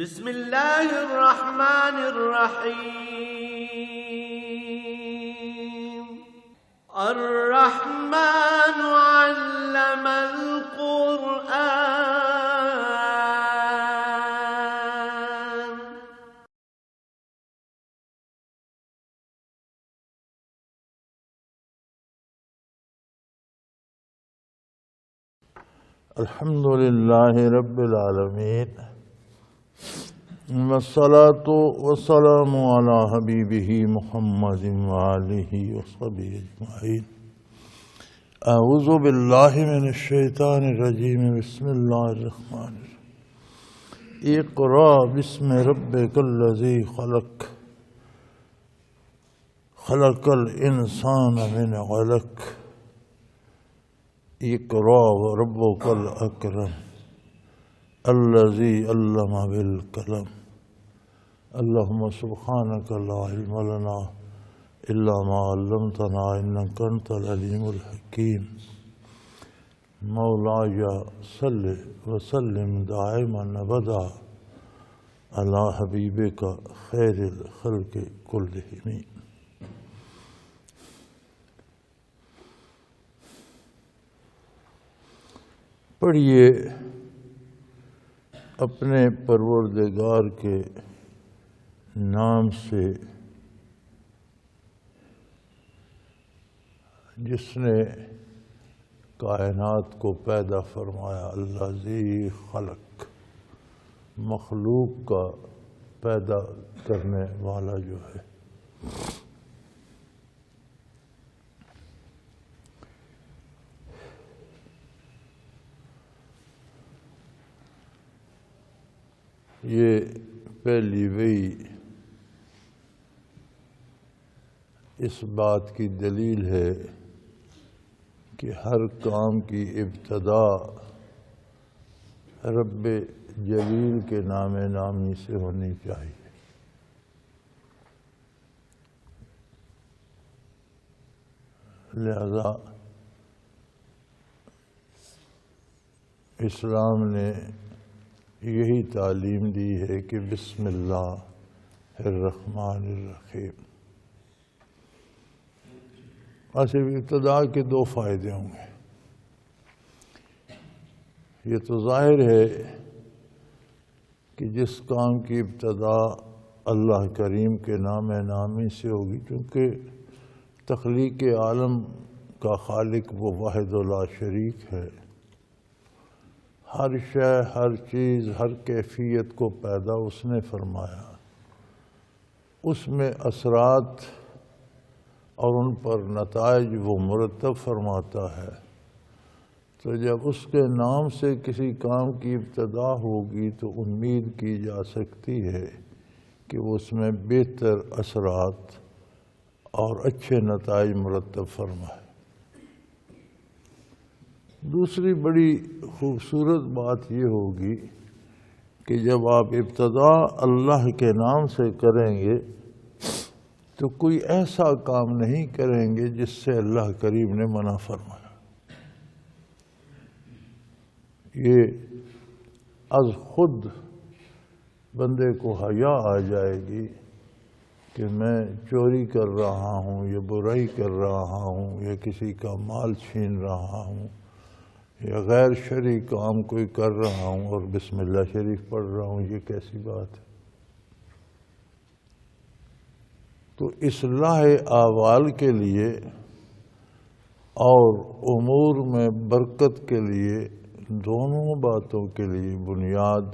بسم الله الرحمن الرحيم الرحمن علم القرآن الحمد لله رب العالمين والصلاة والسلام على حبيبه محمد وآله وصحبه أجمعين. أعوذ بالله من الشيطان الرجيم. بسم الله الرحمن الرحيم. اقرأ باسم ربك الذي خلق خلق الإنسان من علق اقرأ وربك الأكرم الذي علم بالقلم. اللهم سبحانك لا علم لنا إلا ما علمتنا إنك أنت العليم الحكيم. مولاي صل وسلم دائما أبدا على حبيبك خير الخلق كلهم. پڑھیے اپنے پروردگار کے نام سے جس نے کائنات کو پیدا فرمایا. الذی خلق، مخلوق کا پیدا کرنے والا جو ہے. یہ پہلی وحی اس بات کی دلیل ہے کہ ہر کام کی ابتدا رب جلیل کے نام نامی سے ہونی چاہیے. لہذا اسلام نے یہی تعلیم دی ہے کہ بسم اللہ الرحمن الرحیم. ایسے ابتدا کے دو فائدے ہوں گے. یہ تو ظاہر ہے کہ جس کام کی ابتدا اللہ کریم کے نام نامی سے ہوگی، چونکہ تخلیق عالم کا خالق وہ واحد لا شریک ہے. ہر شے، ہر چیز، ہر کیفیت کو پیدا اس نے فرمایا. اس میں اثرات اور ان پر نتائج وہ مرتب فرماتا ہے. تو جب اس کے نام سے کسی کام کی ابتدا ہوگی تو امید کی جا سکتی ہے کہ وہ اس میں بہتر اثرات اور اچھے نتائج مرتب فرمائے. دوسری بڑی خوبصورت بات یہ ہوگی کہ جب آپ ابتدا اللہ کے نام سے کریں گے تو کوئی ایسا کام نہیں کریں گے جس سے اللہ کریم نے منع فرمایا. یہ از خود بندے کو حیا آ جائے گی کہ میں چوری کر رہا ہوں یا برائی کر رہا ہوں یا کسی کا مال چھین رہا ہوں یا غیر شرعی کام کوئی کر رہا ہوں اور بسم اللہ شریف پڑھ رہا ہوں. یہ کیسی بات ہے؟ تو اصلاح احوال کے لیے اور امور میں برکت کے لیے، دونوں باتوں کے لیے بنیاد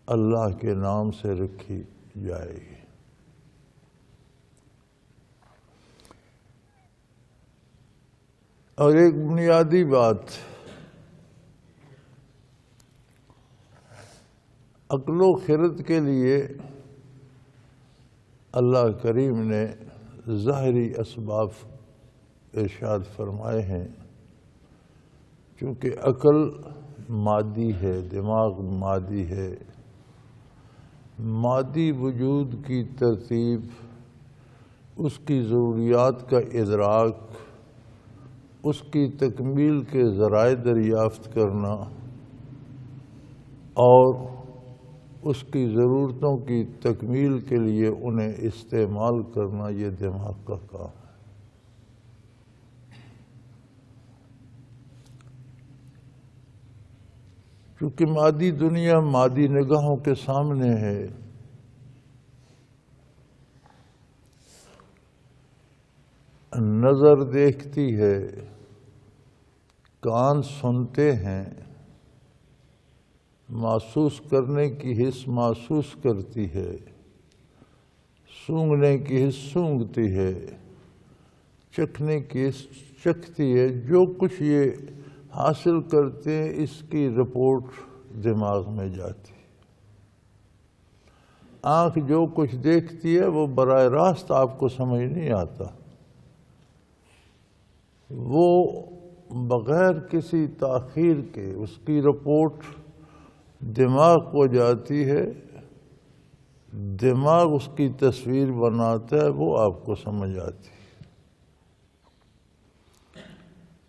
اللہ کے نام سے رکھی جائے گی. اور ایک بنیادی بات، عقل و خرد کے لیے اللہ کریم نے ظاہری اسباب ارشاد فرمائے ہیں. چونکہ عقل مادی ہے، دماغ مادی ہے، مادی وجود کی ترتیب، اس کی ضروریات کا ادراک، اس کی تکمیل کے ذرائع دریافت کرنا اور اس کی ضرورتوں کی تکمیل کے لیے انہیں استعمال کرنا، یہ دماغ کا کام ہے۔ چونکہ مادی دنیا مادی نگاہوں کے سامنے ہے، نظر دیکھتی ہے، کان سنتے ہیں، محسوس کرنے کی حس محسوس کرتی ہے، سونگھنے کی حس سونگھتی ہے، چکھنے کی حس چکھتی ہے۔ جو کچھ یہ حاصل کرتے ہیں اس کی رپورٹ دماغ میں جاتی ہے۔ آنکھ جو کچھ دیکھتی ہے وہ براہ راست آپ کو سمجھ نہیں آتا، وہ بغیر کسی تاخیر کے اس کی رپورٹ دماغ کو جاتی ہے، دماغ اس کی تصویر بناتا ہے، وہ آپ کو سمجھ آتی ہے۔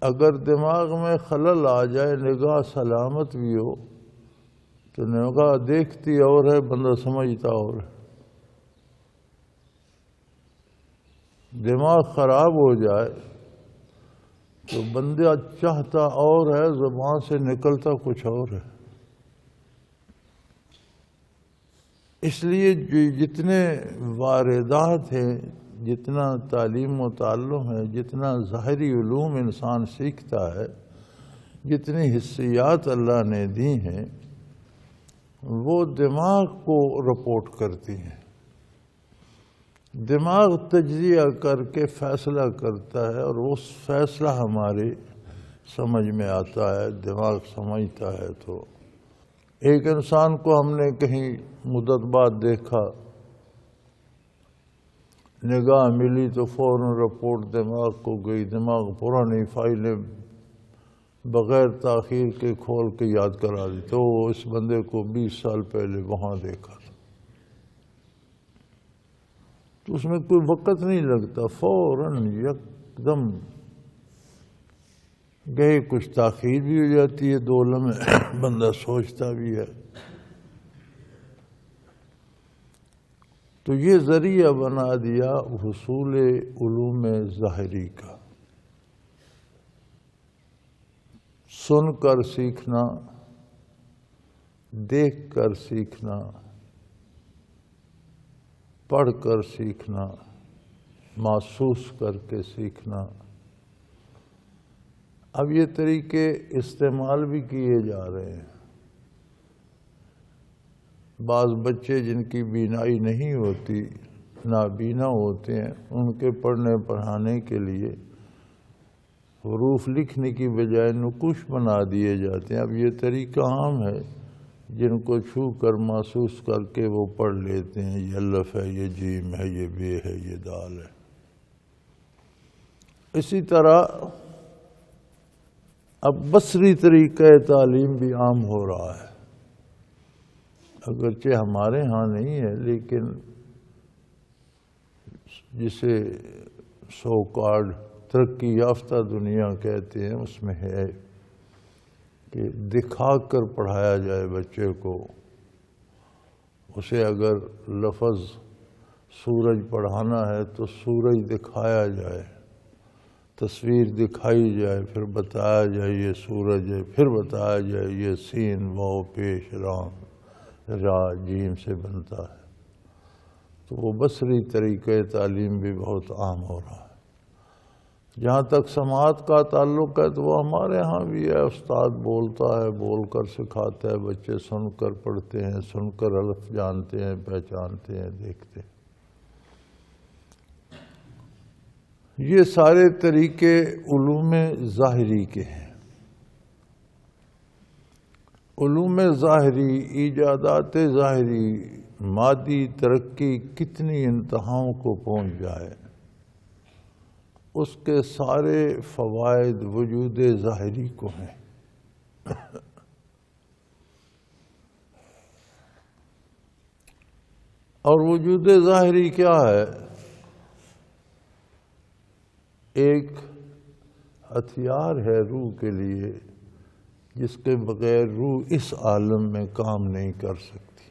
اگر دماغ میں خلل آ جائے، نگاہ سلامت بھی ہو تو نگاہ دیکھتی اور ہے، بندہ سمجھتا اور ہے۔ دماغ خراب ہو جائے تو بندہ چاہتا اور ہے، زبان سے نکلتا کچھ اور ہے۔ اس لیے جتنے واردات ہیں، جتنا تعلیم و تعلم ہے، جتنا ظاہری علوم انسان سیکھتا ہے، جتنی حسیات اللہ نے دی ہیں، وہ دماغ کو رپورٹ کرتی ہیں۔ دماغ تجزیہ کر کے فیصلہ کرتا ہے، اور اس فیصلہ ہمارے سمجھ میں آتا ہے، دماغ سمجھتا ہے۔ تو ایک انسان کو ہم نے کہیں مدت بعد دیکھا، نگاہ ملی تو فوراً رپورٹ دماغ کو گئی، دماغ پرانی فائلیں بغیر تاخیر کے کھول کے یاد کرا دی، تو اس بندے کو 20 سال پہلے وہاں دیکھا تھا۔ تو اس میں کوئی وقت نہیں لگتا، فوراً یکدم، گئے کچھ تاخیر بھی ہو جاتی ہے، 2 لمحے بندہ سوچتا بھی ہے۔ تو یہ ذریعہ بنا دیا حصول علوم ظاہری کا۔ سن کر سیکھنا، دیکھ کر سیکھنا، پڑھ کر سیکھنا، محسوس کر کے سیکھنا۔ اب یہ طریقے استعمال بھی کیے جا رہے ہیں۔ بعض بچے جن کی بینائی نہیں ہوتی، نابینا ہوتے ہیں، ان کے پڑھنے پڑھانے کے لیے حروف لکھنے کی بجائے نقوش بنا دیے جاتے ہیں۔ اب یہ طریقہ عام ہے، جن کو چھو کر محسوس کر کے وہ پڑھ لیتے ہیں، یہ الف ہے، یہ جیم ہے، یہ بے ہے، یہ دال ہے۔ اسی طرح اب بصری طریقہ تعلیم بھی عام ہو رہا ہے، اگرچہ ہمارے ہاں نہیں ہے، لیکن جسے سو کارڈ ترقی یافتہ دنیا کہتے ہیں، اس میں ہے کہ دکھا کر پڑھایا جائے بچے کو۔ اسے اگر لفظ سورج پڑھانا ہے تو سورج دکھایا جائے، تصویر دکھائی جائے، پھر بتایا جائے یہ سورج ہے، پھر بتایا جائے یہ سین واو پیش رام را جیم سے بنتا ہے۔ تو وہ بصری طریقہ تعلیم بھی بہت عام ہو رہا ہے۔ جہاں تک سماعت کا تعلق ہے تو وہ ہمارے ہاں بھی ہے، استاد بولتا ہے، بول کر سکھاتا ہے، بچے سن کر پڑھتے ہیں، سن کر الف جانتے ہیں، پہچانتے ہیں، دیکھتے ہیں۔ یہ سارے طریقے علوم ظاہری کے ہیں۔ علوم ظاہری، ایجادات ظاہری، مادی ترقی کتنی انتہاؤں کو پہنچ جائے، اس کے سارے فوائد وجود ظاہری کو ہیں۔ اور وجود ظاہری کیا ہے؟ ایک ہتھیار ہے روح کے لیے، جس کے بغیر روح اس عالم میں کام نہیں کر سکتی۔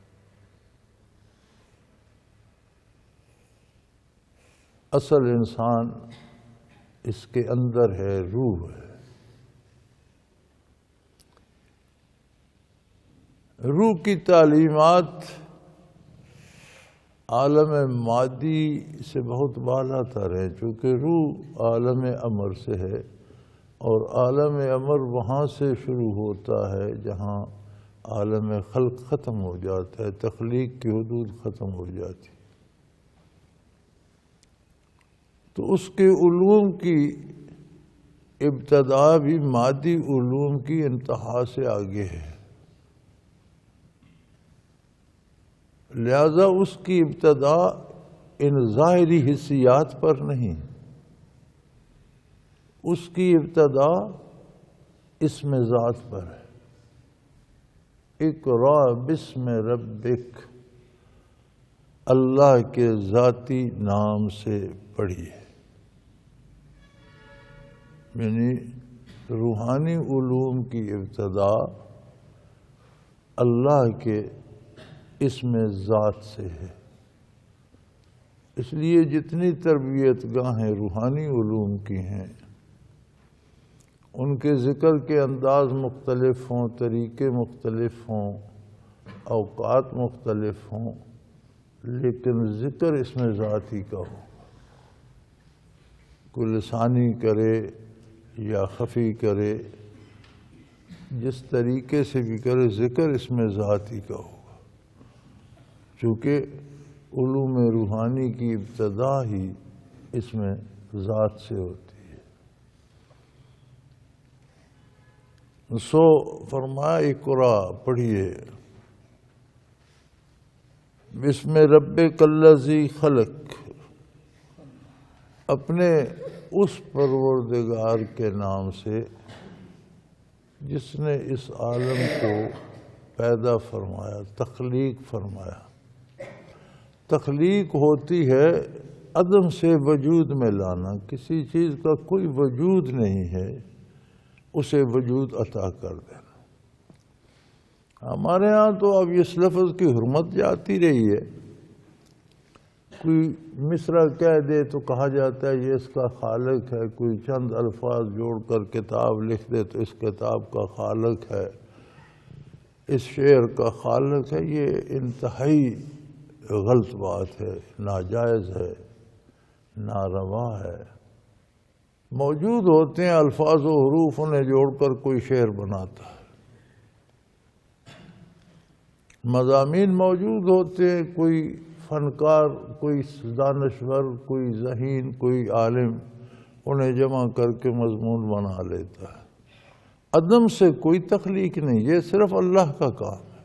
اصل انسان اس کے اندر ہے، روح ہے۔ روح کی تعلیمات عالم مادی سے بہت بالا تر ہے، چونکہ روح عالم امر سے ہے، اور عالم امر وہاں سے شروع ہوتا ہے جہاں عالم خلق ختم ہو جاتا ہے، تخلیق کی حدود ختم ہو جاتی۔ تو اس کے علوم کی ابتدا بھی مادی علوم کی انتہا سے آگے ہے، لہذا اس کی ابتدا ان ظاہری حسیات پر نہیں، اس کی ابتدا اسم ذات پر ہے۔ اقرأ بسم ربک، اللہ کے ذاتی نام سے پڑھیے، یعنی روحانی علوم کی ابتدا اللہ کے اسم ذات سے ہے۔ اس لیے جتنی تربیت گاہیں روحانی علوم کی ہیں ان کے ذکر کے انداز مختلف ہوں، طریقے مختلف ہوں، اوقات مختلف ہوں، لیکن ذکر اسم ذات ہی کا ہو، کوئی لسانی کرے یا خفی کرے، جس طریقے سے بھی کرے ذکر اسم ذات ہی کا ہوگا، چونکہ علوم روحانی کی ابتدا ہی اسم ذات سے ہوتی ہے۔ سو فرمایا اقرأ، پڑھیے، بسم ربک الذی خلق، اپنے اس پروردگار کے نام سے جس نے اس عالم کو پیدا فرمایا، تخلیق فرمایا۔ تخلیق ہوتی ہے عدم سے وجود میں لانا، کسی چیز کا کوئی وجود نہیں ہے اسے وجود عطا کر دینا۔ ہمارے ہاں تو اب اس لفظ کی حرمت جاتی رہی ہے، کوئی مصرع کہہ دے تو کہا جاتا ہے یہ اس کا خالق ہے، کوئی چند الفاظ جوڑ کر کتاب لکھ دے تو اس کتاب کا خالق ہے، اس شعر کا خالق ہے۔ یہ انتہائی غلط بات ہے، ناجائز ہے، ناروا ہے۔ موجود ہوتے ہیں الفاظ و حروف، انہیں جوڑ کر کوئی شعر بناتا ہے، مضامین موجود ہوتے ہیں، کوئی فنکار، کوئی دانشور، کوئی ذہین، کوئی عالم انہیں جمع کر کے مضمون بنا لیتا ہے۔ عدم سے کوئی تخلیق نہیں، یہ صرف اللہ کا کام ہے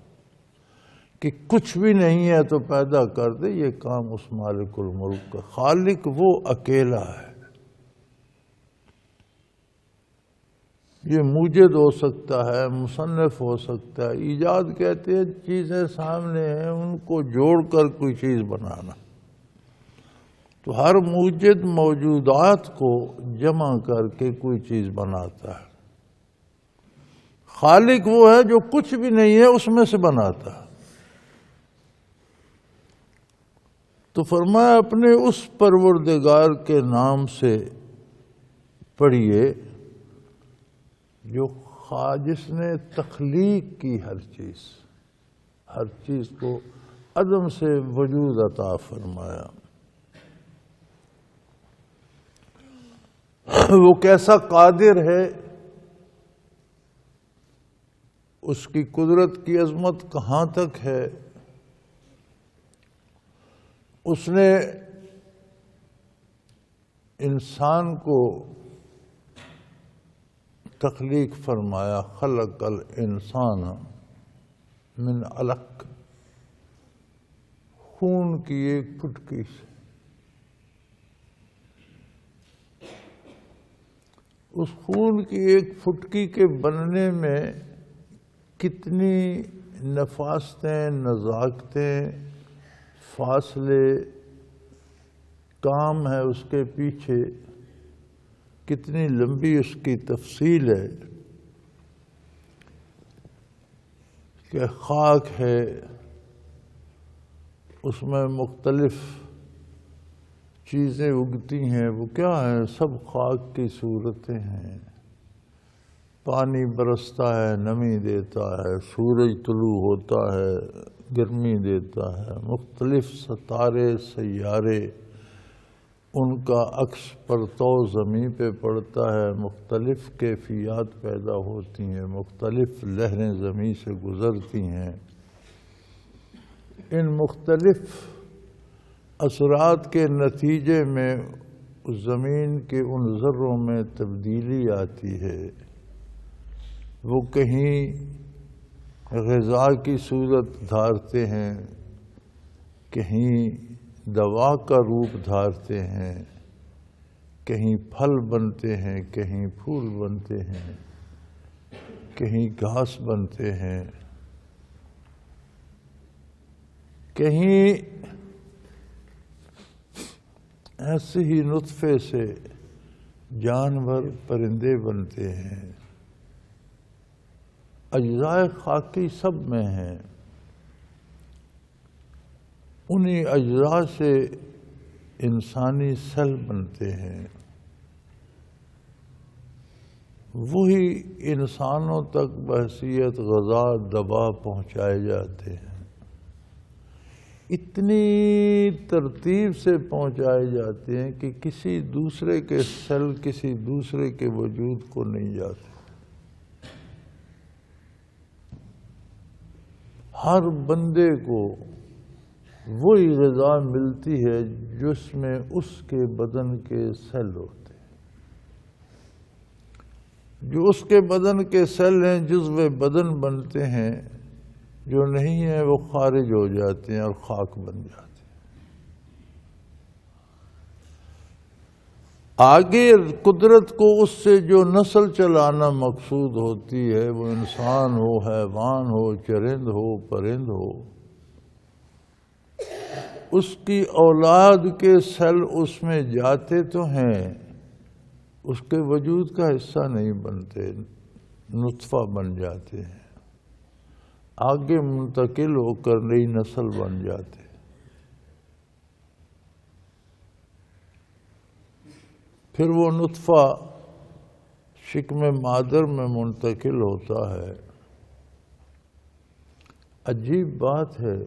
کہ کچھ بھی نہیں ہے تو پیدا کر دے، یہ کام اس مالک الملک کا۔ خالق وہ اکیلا ہے، یہ موجد ہو سکتا ہے، مصنف ہو سکتا ہے، ایجاد کہتے ہیں چیزیں سامنے ہیں ان کو جوڑ کر کوئی چیز بنانا۔ تو ہر موجد موجودات کو جمع کر کے کوئی چیز بناتا ہے۔ خالق وہ ہے جو کچھ بھی نہیں ہے اس میں سے بناتا ہے۔ تو فرمایا اپنے اس پروردگار کے نام سے پڑھیے جو جس نے تخلیق کی، ہر چیز کو عدم سے وجود عطا فرمایا۔ وہ کیسا قادر ہے، اس کی قدرت کی عظمت کہاں تک ہے۔ اس نے انسان کو تخلیق فرمایا، خلق الانسان من علق، خون کی ایک پھٹکی سے۔ اس خون کی ایک پھٹکی کے بننے میں کتنی نفاستیں، نزاکتیں، فاصلے، کام ہے اس کے پیچھے، کتنی لمبی اس کی تفصیل ہے کہ خاک ہے، اس میں مختلف چیزیں اگتی ہیں وہ کیا ہیں؟ سب خاک کی صورتیں ہیں۔ پانی برستا ہے، نمی دیتا ہے، سورج طلوع ہوتا ہے، گرمی دیتا ہے، مختلف ستارے سیارے، ان کا عکس پرتو زمین پہ پڑتا ہے، مختلف کیفیات پیدا ہوتی ہیں، مختلف لہریں زمین سے گزرتی ہیں۔ ان مختلف اثرات کے نتیجے میں زمین کے ان ذروں میں تبدیلی آتی ہے۔ وہ کہیں غذا کی صورت دھارتے ہیں، کہیں دوا کا روپ دھارتے ہیں، کہیں پھل بنتے ہیں، کہیں پھول بنتے ہیں، کہیں گھاس بنتے ہیں، کہیں ایسے ہی نطفے سے جانور پرندے بنتے ہیں۔ اجزائے خاکی سب میں ہیں۔ انہی اجزاء سے انسانی سیل بنتے ہیں، وہی انسانوں تک بحیثیت غذا دوا پہنچائے جاتے ہیں۔ اتنی ترتیب سے پہنچائے جاتے ہیں کہ کسی دوسرے کے سیل کسی دوسرے کے وجود کو نہیں جاتے۔ ہر بندے کو وہی غذا ملتی ہے جس میں اس کے بدن کے سیل ہوتے ہیں۔ جو اس کے بدن کے سیل ہیں جزو بدن بنتے ہیں، جو نہیں ہیں وہ خارج ہو جاتے ہیں اور خاک بن جاتے ہیں۔ آگے قدرت کو اس سے جو نسل چلانا مقصود ہوتی ہے، وہ انسان ہو، حیوان ہو، چرند ہو، پرند ہو، اس کی اولاد کے سیل اس میں جاتے تو ہیں، اس کے وجود کا حصہ نہیں بنتے، نطفہ بن جاتے ہیں، آگے منتقل ہو کر نئی نسل بن جاتے۔ پھر وہ نطفہ شکم مادر میں منتقل ہوتا ہے۔ عجیب بات ہے،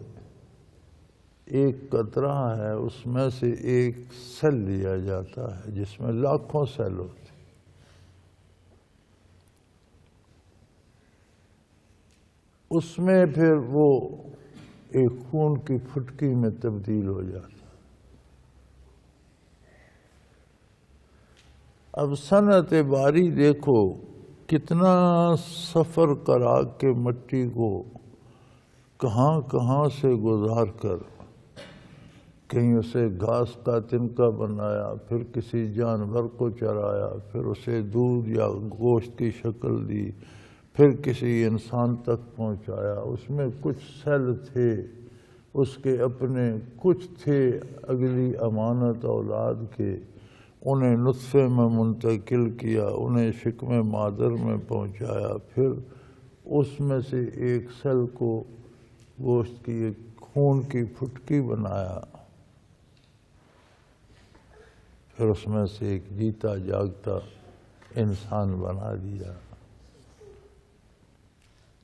ایک قطرہ ہے، اس میں سے ایک سیل لیا جاتا ہے جس میں لاکھوں سیل ہوتے ہیں۔ اس میں پھر وہ ایک خون کی پھٹکی میں تبدیل ہو جاتا ہے۔ اب صنعت باری دیکھو، کتنا سفر کرا کے مٹی کو کہاں کہاں سے گزار کر کہیں اسے گھاس کا تنکا بنایا، پھر کسی جانور کو چرایا، پھر اسے دودھ یا گوشت کی شکل دی، پھر کسی انسان تک پہنچایا۔ اس میں کچھ سیل تھے اس کے اپنے، کچھ تھے اگلی امانت اولاد کے، انہیں نطفے میں منتقل کیا، انہیں شکم مادر میں پہنچایا، پھر اس میں سے ایک سیل کو گوشت کی ایک خون کی پھٹکی بنایا، پھر اس میں سے ایک جیتا جاگتا انسان بنا دیا،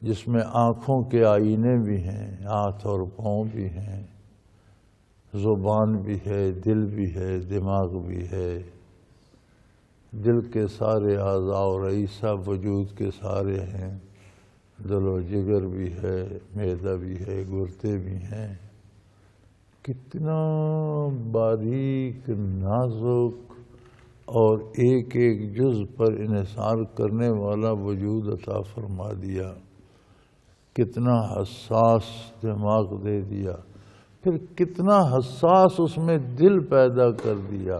جس میں آنکھوں کے آئینے بھی ہیں، ہاتھ اور پاؤں بھی ہیں، زبان بھی ہے، دل بھی ہے، دماغ بھی ہے، دل کے سارے اعضاء اور اعصاب وجود کے سارے ہیں، دل و جگر بھی ہے، معدہ بھی ہے، گردے بھی ہیں۔ کتنا باریک، نازک اور ایک ایک جز پر انحصار کرنے والا وجود عطا فرما دیا، کتنا حساس دماغ دے دیا، پھر کتنا حساس اس میں دل پیدا کر دیا،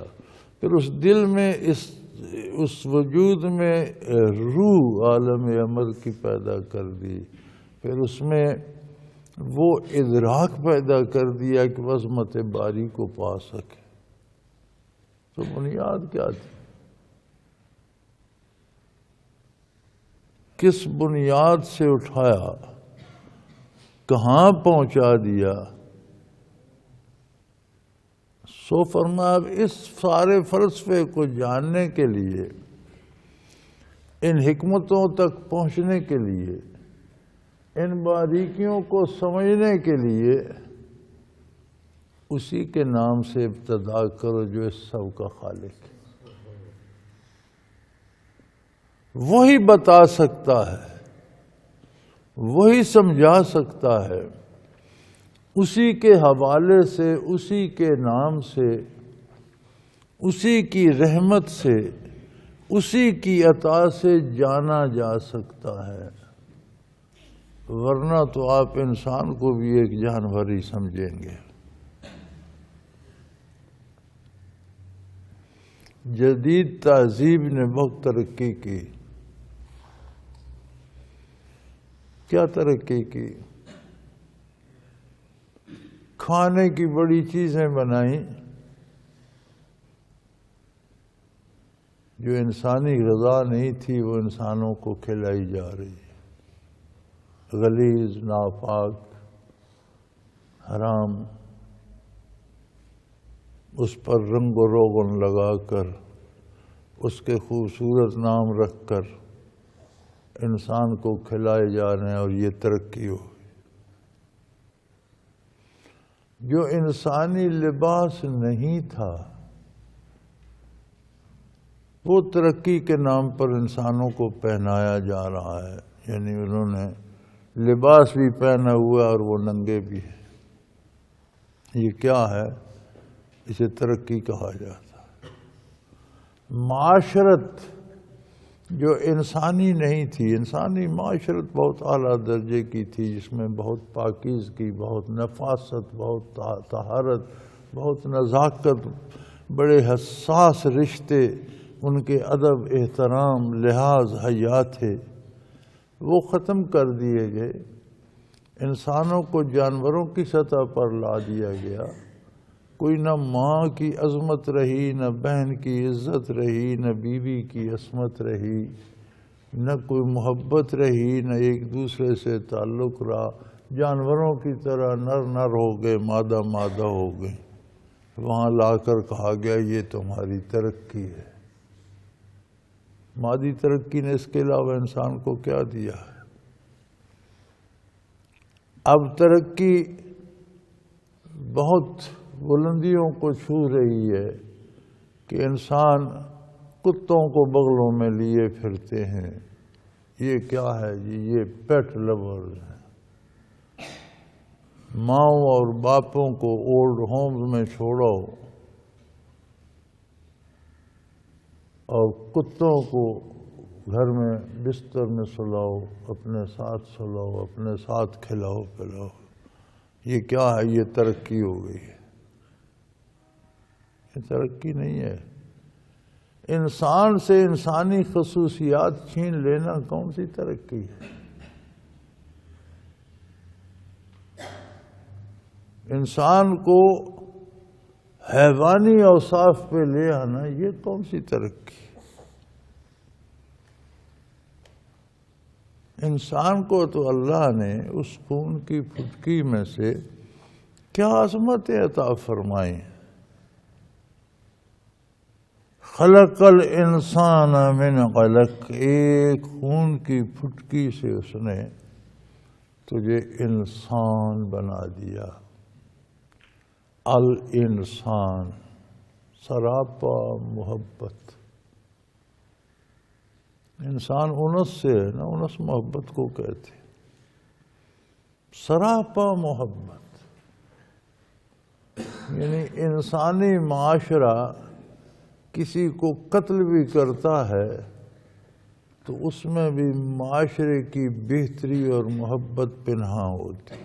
پھر اس دل میں اس وجود میں روح عالم امر کی پیدا کر دی، پھر اس میں وہ ادراک پیدا کر دیا کہ عظمت باری کو پا سکے۔ تو بنیاد کیا تھی؟ کس بنیاد سے اٹھایا، کہاں پہنچا دیا؟ سو فرمایا اب اس سارے فلسفے کو جاننے کے لیے، ان حکمتوں تک پہنچنے کے لیے، ان باریکیوں کو سمجھنے کے لیے اسی کے نام سے ابتدا کرو جو اس سب کا خالق ہے۔ وہی بتا سکتا ہے، وہی سمجھا سکتا ہے، اسی کے حوالے سے، اسی کے نام سے، اسی کی رحمت سے، اسی کی عطا سے جانا جا سکتا ہے، ورنہ تو آپ انسان کو بھی ایک جانور ہی سمجھیں گے۔ جدید تہذیب نے بہت ترقی کی۔ کیا ترقی کی؟ کھانے کی بڑی چیزیں بنائیں جو انسانی غذا نہیں تھی، وہ انسانوں کو کھلائی جا رہی ہے، غلیظ، ناپاک، حرام، اس پر رنگ و روغن لگا کر، اس کے خوبصورت نام رکھ کر انسان کو کھلائے جا رہے ہیں، اور یہ ترقی ہو گئی۔ جو انسانی لباس نہیں تھا وہ ترقی کے نام پر انسانوں کو پہنایا جا رہا ہے، یعنی انہوں نے لباس بھی پہنا ہوا اور وہ ننگے بھی ہیں۔ یہ کیا ہے؟ اسے ترقی کہا جاتا ہے۔ معاشرت جو انسانی نہیں تھی، انسانی معاشرت بہت اعلیٰ درجے کی تھی، جس میں بہت پاکیزگی، بہت نفاست، بہت طہارت، بہت نزاکت، بڑے حساس رشتے، ان کے ادب، احترام، لحاظ، حیا تھے، وہ ختم کر دیے گئے۔ انسانوں کو جانوروں کی سطح پر لا دیا گیا۔ کوئی نہ ماں کی عظمت رہی، نہ بہن کی عزت رہی، نہ بیوی کی عصمت رہی، نہ کوئی محبت رہی، نہ ایک دوسرے سے تعلق رہا۔ جانوروں کی طرح نر نر ہو گئے، مادہ مادہ ہو گئے۔ وہاں لا کر کہا گیا یہ تمہاری ترقی ہے۔ مادی ترقی نے اس کے علاوہ انسان کو کیا دیا ہے؟ اب ترقی بہت بلندیوں کو چھو رہی ہے کہ انسان کتوں کو بغلوں میں لیے پھرتے ہیں۔ یہ کیا ہے جی؟ یہ پیٹ لورز ہیں۔ ماؤں اور باپوں کو اولڈ ہومز میں چھوڑو اور کتوں کو گھر میں بستر میں سلاؤ، اپنے ساتھ سلاؤ، اپنے ساتھ کھلاؤ پلاؤ۔ یہ کیا ہے؟ یہ ترقی ہو گئی ہے۔ یہ ترقی نہیں ہے۔ انسان سے انسانی خصوصیات چھین لینا کون سی ترقی ہے؟ انسان کو حیوانی اوصاف پہ لے آنا، یہ کون سی ترقی؟ انسان کو تو اللہ نے اس خون کی پھٹکی میں سے کیا عظمتیں عطا فرمائی ہیں۔ خلق الانسان من علق، ایک خون کی پھٹکی سے اس نے تجھے انسان بنا دیا۔ الانسان، سراپا محبت۔ انسان انس سے ہے نا، انس محبت کو کہتے ہیں۔ سراپا محبت، یعنی انسانی معاشرہ کسی کو قتل بھی کرتا ہے تو اس میں بھی معاشرے کی بہتری اور محبت پنہاں ہوتی۔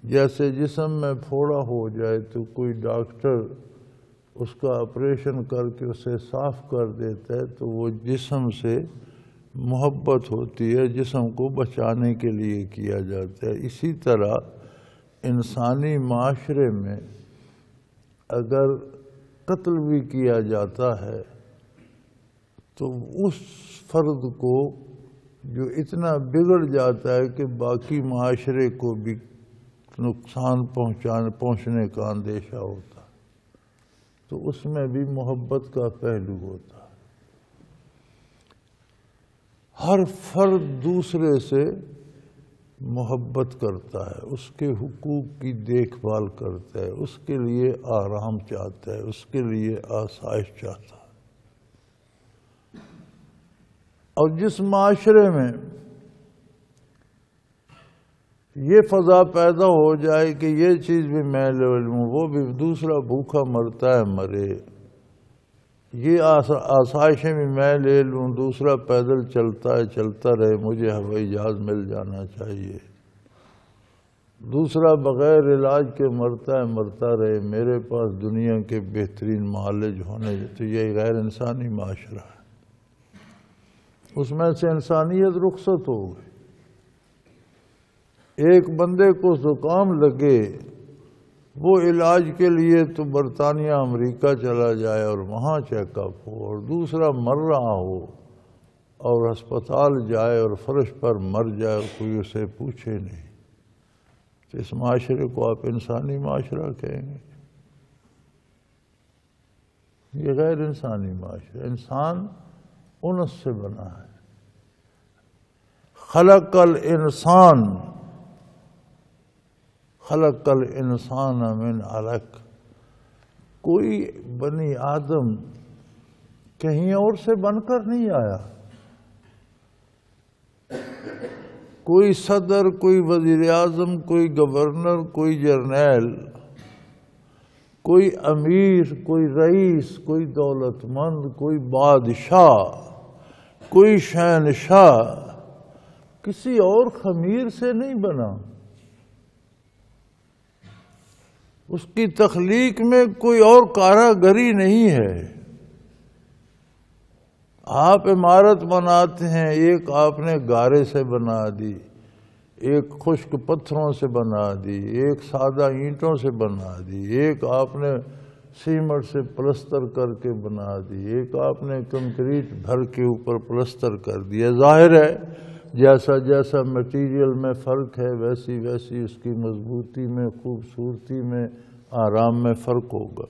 جیسے جسم میں پھوڑا ہو جائے تو کوئی ڈاکٹر اس کا آپریشن کر کے اسے صاف کر دیتا ہے تو وہ جسم سے محبت ہوتی ہے، جسم کو بچانے کے لیے کیا جاتا ہے۔ اسی طرح انسانی معاشرے میں اگر قتل بھی کیا جاتا ہے تو اس فرد کو جو اتنا بگڑ جاتا ہے کہ باقی معاشرے کو بھی نقصان پہنچنے کا اندیشہ ہوتا، تو اس میں بھی محبت کا پہلو ہوتا۔ ہر فرد دوسرے سے محبت کرتا ہے، اس کے حقوق کی دیکھ بھال کرتا ہے، اس کے لیے آرام چاہتا ہے، اس کے لیے آسائش چاہتا ہے۔ اور جس معاشرے میں یہ فضا پیدا ہو جائے کہ یہ چیز بھی میں لے لوں، وہ بھی دوسرا بھوکا مرتا ہے مرے، یہ آسائشیں بھی میں لے لوں، دوسرا پیدل چلتا ہے چلتا رہے، مجھے ہوائی جہاز مل جانا چاہیے، دوسرا بغیر علاج کے مرتا ہے مرتا رہے، میرے پاس دنیا کے بہترین معالج ہونے، تو یہ غیر انسانی معاشرہ ہے۔ اس میں سے انسانیت رخصت ہو گئی۔ ایک بندے کو زکام لگے، وہ علاج کے لیے تو برطانیہ امریکہ چلا جائے اور وہاں چیک اپ ہو، اور دوسرا مر رہا ہو اور ہسپتال جائے اور فرش پر مر جائے اور کوئی اسے پوچھے نہیں، تو اس معاشرے کو آپ انسانی معاشرہ کہیں گے؟ یہ غیر انسانی معاشرہ۔ انسان انس سے بنا ہے۔ خلق الانسان من علق۔ کوئی بنی آدم کہیں اور سے بن کر نہیں آیا۔ کوئی صدر، کوئی وزیر اعظم، کوئی گورنر، کوئی جرنیل، کوئی امیر، کوئی رئیس، کوئی دولت مند، کوئی بادشاہ، کوئی شہنشاہ کسی اور خمیر سے نہیں بنا۔ اس کی تخلیق میں کوئی اور کاراگری نہیں ہے۔ آپ عمارت بناتے ہیں، ایک آپ نے گارے سے بنا دی، ایک خشک پتھروں سے بنا دی، ایک سادہ اینٹوں سے بنا دی، ایک آپ نے سیمنٹ سے پلستر کر کے بنا دی، ایک آپ نے کنکریٹ بھر کے اوپر پلستر کر دیا۔ ظاہر ہے جیسا جیسا مٹیریل میں فرق ہے ویسی ویسی اس کی مضبوطی میں، خوبصورتی میں، آرام میں فرق ہوگا۔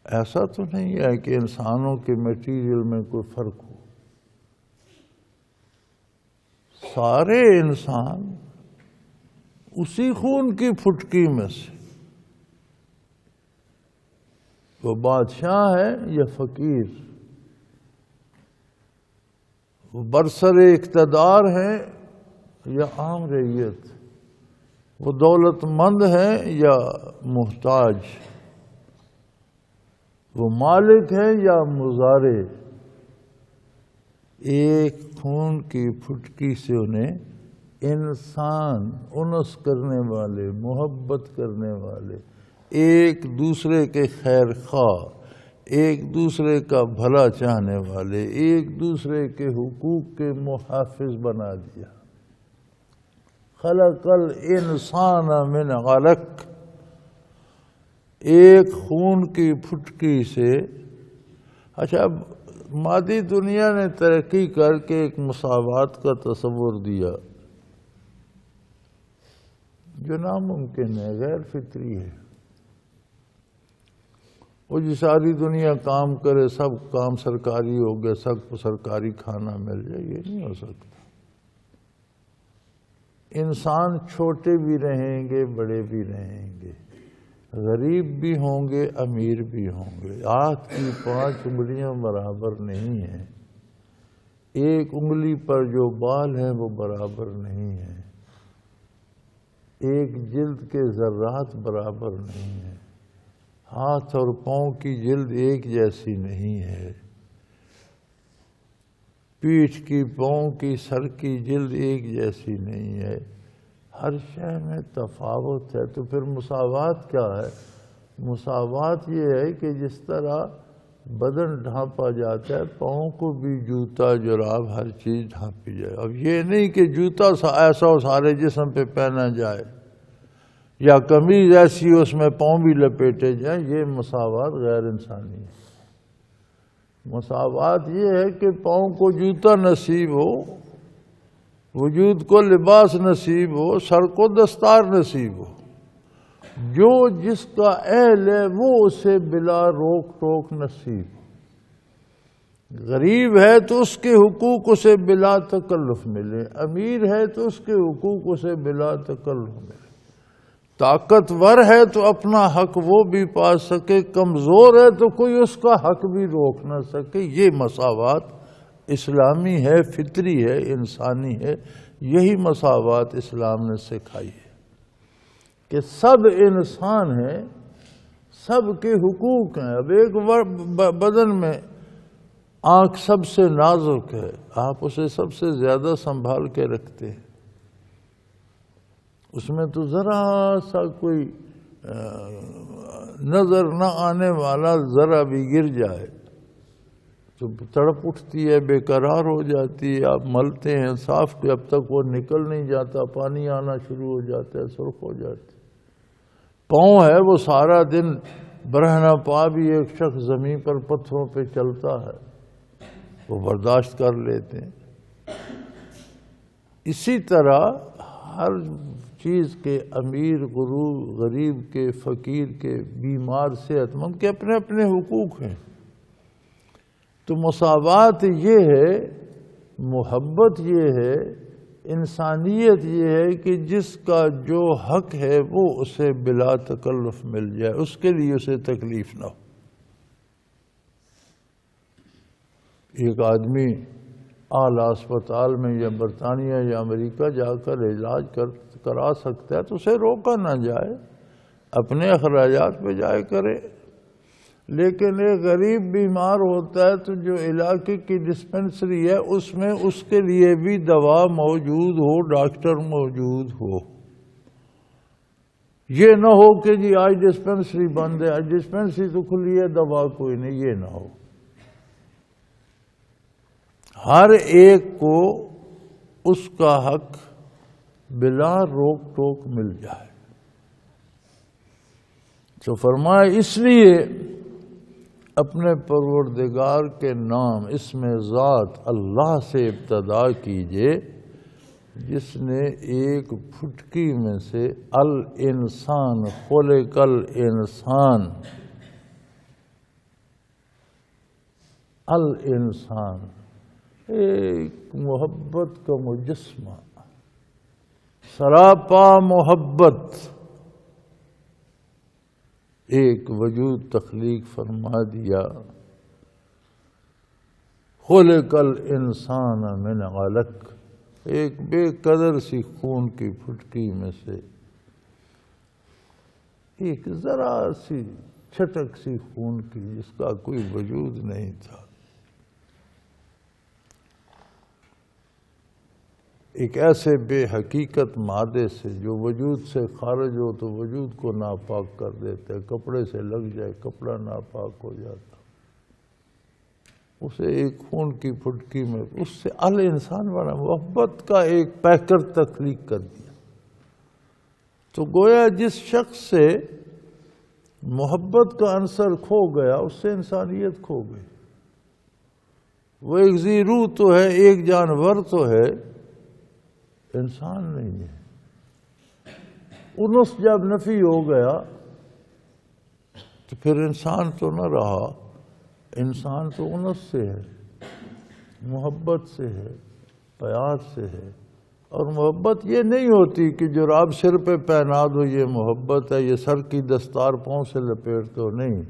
ایسا تو نہیں ہے کہ انسانوں کے مٹیریل میں کوئی فرق ہو۔ سارے انسان اسی خون کی پھٹکی میں سے، وہ بادشاہ ہے یا فقیر، وہ برسر اقتدار ہے یا عام رعیت، وہ دولت مند ہے یا محتاج، وہ مالک ہے یا مزارع، ایک خون کی پھٹکی سے انہیں انسان، انس کرنے والے، محبت کرنے والے، ایک دوسرے کے خیر خواہ، ایک دوسرے کا بھلا چاہنے والے، ایک دوسرے کے حقوق کے محافظ بنا دیا۔ خلق الانسان من علق، ایک خون کی پھٹکی سے۔ اچھا، مادی دنیا نے ترقی کر کے ایک مساوات کا تصور دیا جو ناممکن ہے، غیر فطری ہے۔ وہ جو ساری دنیا کام کرے، سب کام سرکاری ہو گئے، سب کو سرکاری کھانا مل جائے، یہ نہیں ہو سکتا۔ انسان چھوٹے بھی رہیں گے، بڑے بھی رہیں گے، غریب بھی ہوں گے، امیر بھی ہوں گے۔ ہاتھ کی 5 انگلیاں برابر نہیں ہیں، ایک انگلی پر جو بال ہیں وہ برابر نہیں ہیں، ایک جلد کے ذرات برابر نہیں ہیں، ہاتھ اور پاؤں کی جلد ایک جیسی نہیں ہے، پیٹھ کی، پاؤں کی، سر کی جلد ایک جیسی نہیں ہے، ہر شے میں تفاوت ہے۔ تو پھر مساوات کیا ہے؟ مساوات یہ ہے کہ جس طرح بدن ڈھانپا جاتا ہے، پاؤں کو بھی جوتا، جراب، ہر چیز ڈھانپی جائے۔ اب یہ نہیں کہ جوتا ایسا ہو سارے جسم پہ پہنا جائے، یا قمیض ایسی ہو اس میں پاؤں بھی لپیٹے جائیں، یہ مساوات غیر انسانی ہے۔ مساوات یہ ہے کہ پاؤں کو جوتا نصیب ہو وجود کو لباس نصیب ہو، سر کو دستار نصیب ہو، جو جس کا اہل ہے وہ اسے بلا روک ٹوک نصیب ہو۔ غریب ہے تو اس کے حقوق اسے بلا تکلف ملے، امیر ہے تو اس کے حقوق اسے بلا تکلف ملے، طاقتور ہے تو اپنا حق وہ بھی پا سکے، کمزور ہے تو کوئی اس کا حق بھی روک نہ سکے۔ یہ مساوات اسلامی ہے، فطری ہے، انسانی ہے۔ یہی مساوات اسلام نے سکھائی ہے کہ سب انسان ہیں، سب کے حقوق ہیں۔ اب ایک بدن میں آنکھ سب سے نازک ہے، آپ اسے سب سے زیادہ سنبھال کے رکھتے ہیں، اس میں تو ذرا سا کوئی نظر نہ آنے والا ذرا بھی گر جائے تو تڑپ اٹھتی ہے، بے قرار ہو جاتی ہے۔ آپ ملتے ہیں صاف کے، اب تک وہ نکل نہیں جاتا، پانی آنا شروع ہو جاتا ہے، سرخ ہو جاتی۔ پاؤں ہے وہ سارا دن برہنہ پا بھی ایک شخص زمین پر پتھروں پہ چلتا ہے، وہ برداشت کر لیتے ہیں۔ اسی طرح ہر چیز کے امیر غریب کے، فقیر کے، بیمار صحت مند کے اپنے اپنے حقوق ہیں۔ تو مساوات یہ ہے، محبت یہ ہے، انسانیت یہ ہے کہ جس کا جو حق ہے وہ اسے بلا تکلف مل جائے، اس کے لیے اسے تکلیف نہ ہو۔ ایک آدمی اعلیٰ اسپتال میں یا برطانیہ یا امریکہ جا کر علاج کرا سکتا ہے تو اسے روکا نہ جائے، اپنے اخراجات پہ جائے کرے۔ لیکن ایک غریب بیمار ہوتا ہے تو جو علاقے کی ڈسپنسری ہے اس میں اس کے لیے بھی دوا موجود ہو، ڈاکٹر موجود ہو۔ یہ نہ ہو کہ جی آج ڈسپنسری بند ہے، آج ڈسپنسری تو کھلی ہے، دوا کوئی نہیں، یہ نہ ہو۔ ہر ایک کو اس کا حق بلا روک ٹوک مل جائے۔ تو فرمایا اس لیے اپنے پروردگار کے نام، اسم ذات اللہ سے ابتدا کیجئے جس نے ایک پھٹکی میں سے الانسان خلق الانسان، الانسان ایک محبت کا مجسمہ، سراپا محبت، ایک وجود تخلیق فرما دیا۔ خلق الانسان من علق، ایک بے قدر سی خون کی پھٹکی میں سے ایک ذرا سی چھٹک سی خون کی جس کا کوئی وجود نہیں تھا، ایک ایسے بے حقیقت مادے سے جو وجود سے خارج ہو تو وجود کو ناپاک کر دیتا ہے، کپڑے سے لگ جائے کپڑا ناپاک ہو جاتا، اسے ایک خون کی پھٹکی میں اس سے الانسان بنا، محبت کا ایک پیکر تخلیق کر دیا۔ تو گویا جس شخص سے محبت کا عنصر کھو گیا اس سے انسانیت کھو گئی۔ وہ ایک ذی روح تو ہے، ایک جانور تو ہے، انسان نہیں ہے۔ انس جب نفی ہو گیا تو پھر انسان تو نہ رہا، انسان تو انس سے ہے، محبت سے ہے، پیار سے ہے۔ اور محبت یہ نہیں ہوتی کہ جراب سر پہ پہنا دو یہ محبت ہے، یہ سر کی دستار پاؤں سے لپیٹ دو، نہیں۔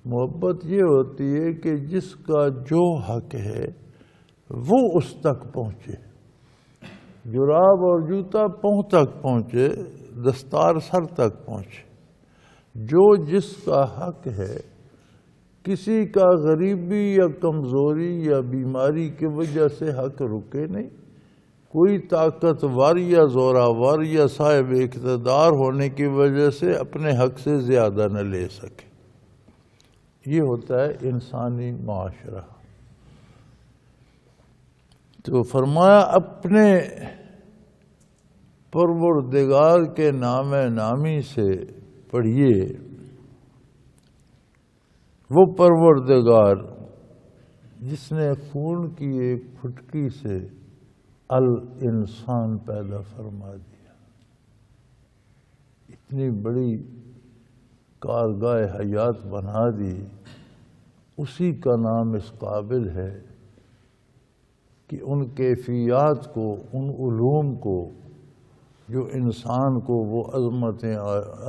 محبت یہ ہوتی ہے کہ جس کا جو حق ہے وہ اس تک پہنچے، جراب اور جوتا پاؤں تک پہنچے، دستار سر تک پہنچے۔ جو جس کا حق ہے، کسی کا غریبی یا کمزوری یا بیماری کی وجہ سے حق رکے نہیں، کوئی طاقتور یا زوراور یا صاحب اقتدار ہونے کی وجہ سے اپنے حق سے زیادہ نہ لے سکے۔ یہ ہوتا ہے انسانی معاشرہ۔ تو فرمایا اپنے پروردگار کے نام نامی سے پڑھیے، وہ پروردگار جس نے خون کی ایک پھٹکی سے الانسان پیدا فرما دیا۔ اتنی بڑی کارگاہ حیات بنا دی، اسی کا نام اس قابل ہے کہ ان کیفیات کو، ان علوم کو جو انسان کو وہ عظمتیں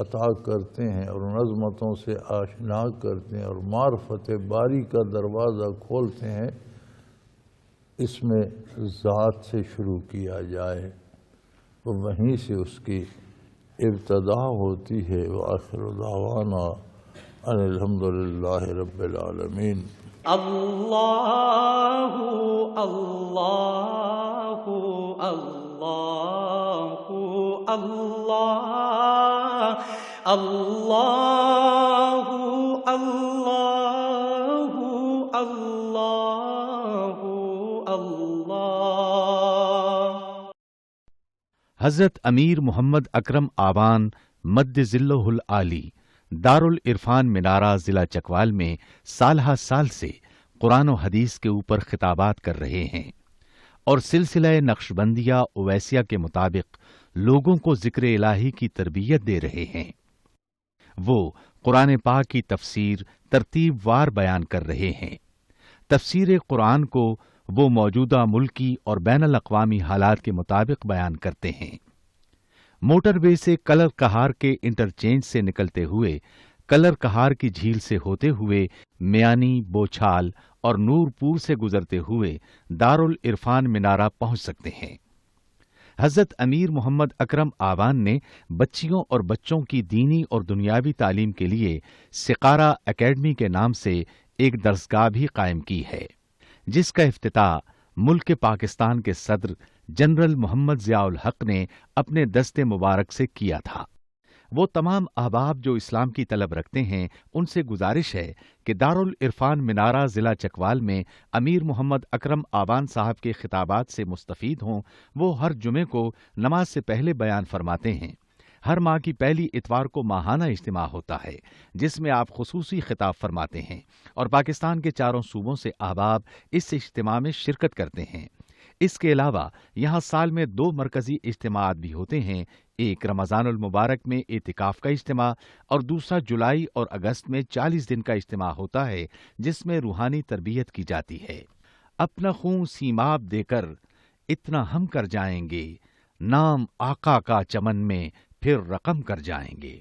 عطا کرتے ہیں اور ان عظمتوں سے آشنا کرتے ہیں اور معرفت باری کا دروازہ کھولتے ہیں، اس میں ذات سے شروع کیا جائے، وہیں سے اس کی ابتدا ہوتی ہے۔ وآخر دعوانا ان الحمدللہ رب العالمین۔ اللہ اللہ اللہ اللہ اللہ اللہ اللہ اللہ۔ حضرت امیر محمد اکرم آوان مد ظلہ العالی دارالعرفان منارہ ضلع چکوال میں سالہ سال سے قرآن و حدیث کے اوپر خطابات کر رہے ہیں اور سلسلہ نقشبندیہ اویسیہ کے مطابق لوگوں کو ذکر الہی کی تربیت دے رہے ہیں۔ وہ قرآن پاک کی تفسیر ترتیب وار بیان کر رہے ہیں۔ تفسیر قرآن کو وہ موجودہ ملکی اور بین الاقوامی حالات کے مطابق بیان کرتے ہیں۔ موٹر وے سے کلر کہار کے انٹرچینج سے نکلتے ہوئے، کلر کہار کی جھیل سے ہوتے ہوئے، میانی، بوچھال اور نور پور سے گزرتے ہوئے دارالعرفان منارہ پہنچ سکتے ہیں۔ حضرت امیر محمد اکرم آوان نے بچیوں اور بچوں کی دینی اور دنیاوی تعلیم کے لیے سقارہ اکیڈمی کے نام سے ایک درسگاہ بھی قائم کی ہے، جس کا افتتاح ملک پاکستان کے صدر جنرل محمد ضیاء الحق نے اپنے دست مبارک سے کیا تھا۔ وہ تمام احباب جو اسلام کی طلب رکھتے ہیں، ان سے گزارش ہے کہ دارالعرفان منارہ ضلع چکوال میں امیر محمد اکرم آوان صاحب کے خطابات سے مستفید ہوں۔ وہ ہر جمعے کو نماز سے پہلے بیان فرماتے ہیں۔ ہر ماہ کی پہلی اتوار کو ماہانہ اجتماع ہوتا ہے، جس میں آپ خصوصی خطاب فرماتے ہیں اور پاکستان کے چاروں صوبوں سے احباب اس اجتماع میں شرکت کرتے ہیں۔ اس کے علاوہ یہاں سال میں 2 مرکزی اجتماعات بھی ہوتے ہیں، ایک رمضان المبارک میں اعتکاف کا اجتماع اور دوسرا جولائی اور اگست میں 40 دن کا اجتماع ہوتا ہے، جس میں روحانی تربیت کی جاتی ہے۔ اپنا خون سیماب دے کر اتنا ہم کر جائیں گے، نام آقا کا چمن میں پھر رقم کر جائیں گے۔